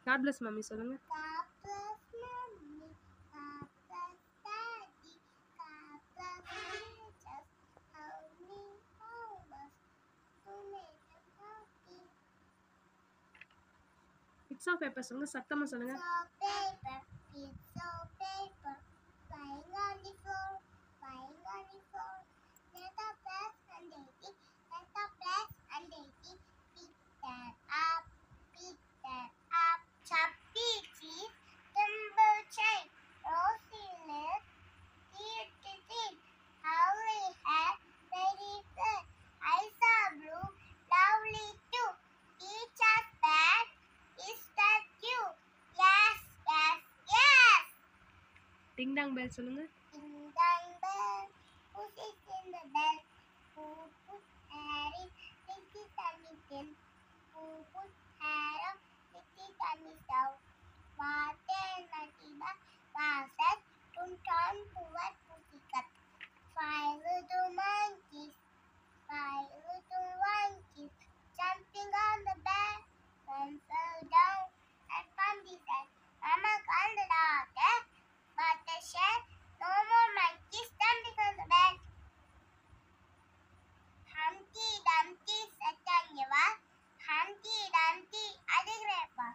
God plus mummy சொல்லுங்க. God bless mommy, God bless daddy, God bless teachers, help me always to make them happy. Bits of paper சொல்லுங்க, சத்தமா சொல்லுங்க. So paper, piece of paper, lying on the floor, lying on the floor. Let the press and lady, let the press and lady, pick that up, choppy cheese, thimble chain, rosy lips, teeth, howly hair, very fair, eyes are blue, lovely too, teacher's bag, is that you? Yes, yes, yes. Ding Tang bell சொல்லுங்க. Ding dong bell, who's in the bell? Who put hair in Little Tiny Till? Who put hair on Little Tiny Stove? Water nutty bug, basset, turn toward pussycat. Five little monkeys, jumping on the bed. One fell down and Pumpy said, Mama called the doctor, but they said no more monkeys jumping on the bed. Humpty Dumpty sat on the wall. Humpty Dumpty அதுகிறப்பா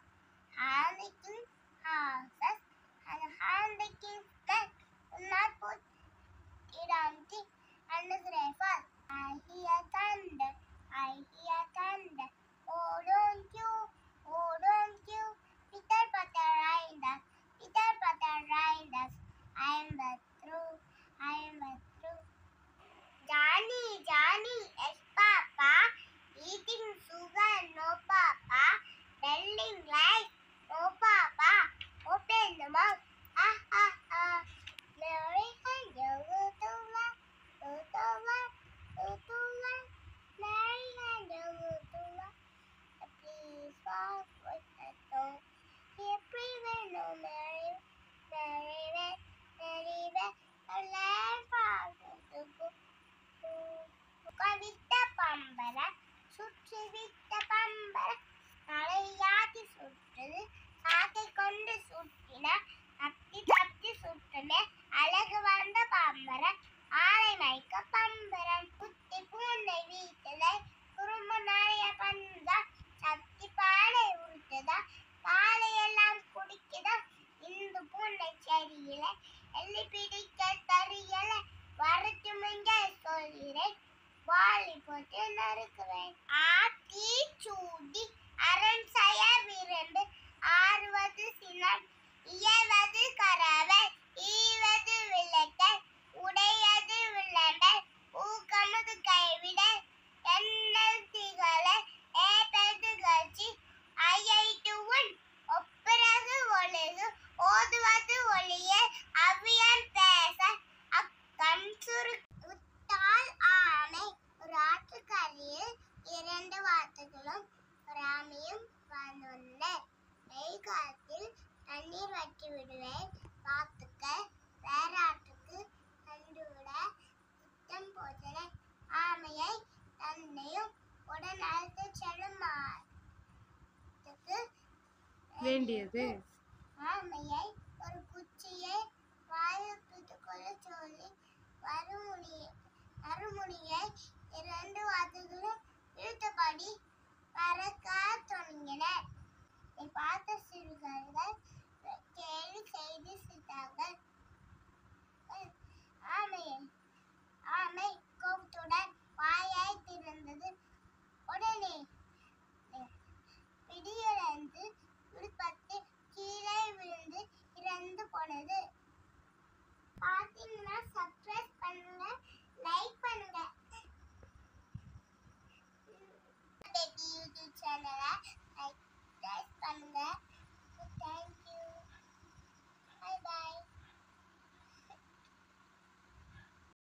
Harlequin horses and Harlequin cat will not put it Dumpty undergrappa. I hear thunder, I hear thunder. Oh don't you, Peter Potter ride us, Peter Potter ride us. I am through, Johnny, yes papa, eating sugar, no papa, telling lies, no papa, open the mouth, ah ah ah, Mary and Lutula, Mary and Lutula, please walk with the tongue, here prevail no Mary, a land far to go. விட்ட பம்பர சுற்றி விட்ட பம்பர தலையாட்டி சுற்றுது காக்கை கொண்டு சுற்றின தப்பி சுற்றுன அழகு வந்த பம்பர ஆளை மயக்க பம்பரன் குத்தி பூனை வீட்டுல குறும்பு நிறைய பந்தா சக்தி பானை உடுத்துதா பாலையெல்லாம் குடிக்குதா இந்த பூனை செடியில எள்ளி பிடிக்க தெரியல வரட்டுமுங்க சொல்கிறேன் வாலி போட்டு நறுக்குவேன் ஆத்தி சூடி அரண் செய்ய விரும்பு ஆறுவது சினம் இயவது கரவை ஈவது விளக்கல் உடையது விளம்பல் ஊக்கமுது கைவிட எண்ணல் திகழ ஏப்பது கட்சி ஐயைட்டு உன் ஒப்புறது ஒழுகு ஓதுவது ஒளிய அவ்வியம் பேச அக்கண் சுரு உத்தால் ஆமை ஒரு ஆற்றுக்கரையில் இரண்டு வாத்துகளும் ஒரு ஆமையும் வாழ்ந்துள்ளனர். வெயில் காலத்தில் தண்ணீர் வற்றி விடுவேன் வாத்துக்கள் வேற ஆற்றுக்கு கண்டு விட திட்டம் போட்டன. ஆமையை தன்னையும் உடன் அழைத்து செல்லும் வேண்டியது ஆமையை ஒரு குச்சியை வாயில் பிடித்துக்கொள்ள சொல்லி மறுமுனியை இரண்டு வாத்துகளும் இழுத்தபடி பறக்க தொடங்கினர். பார்த்த சிறுவர்கள் கேலி செய்து சிரித்தார்கள்.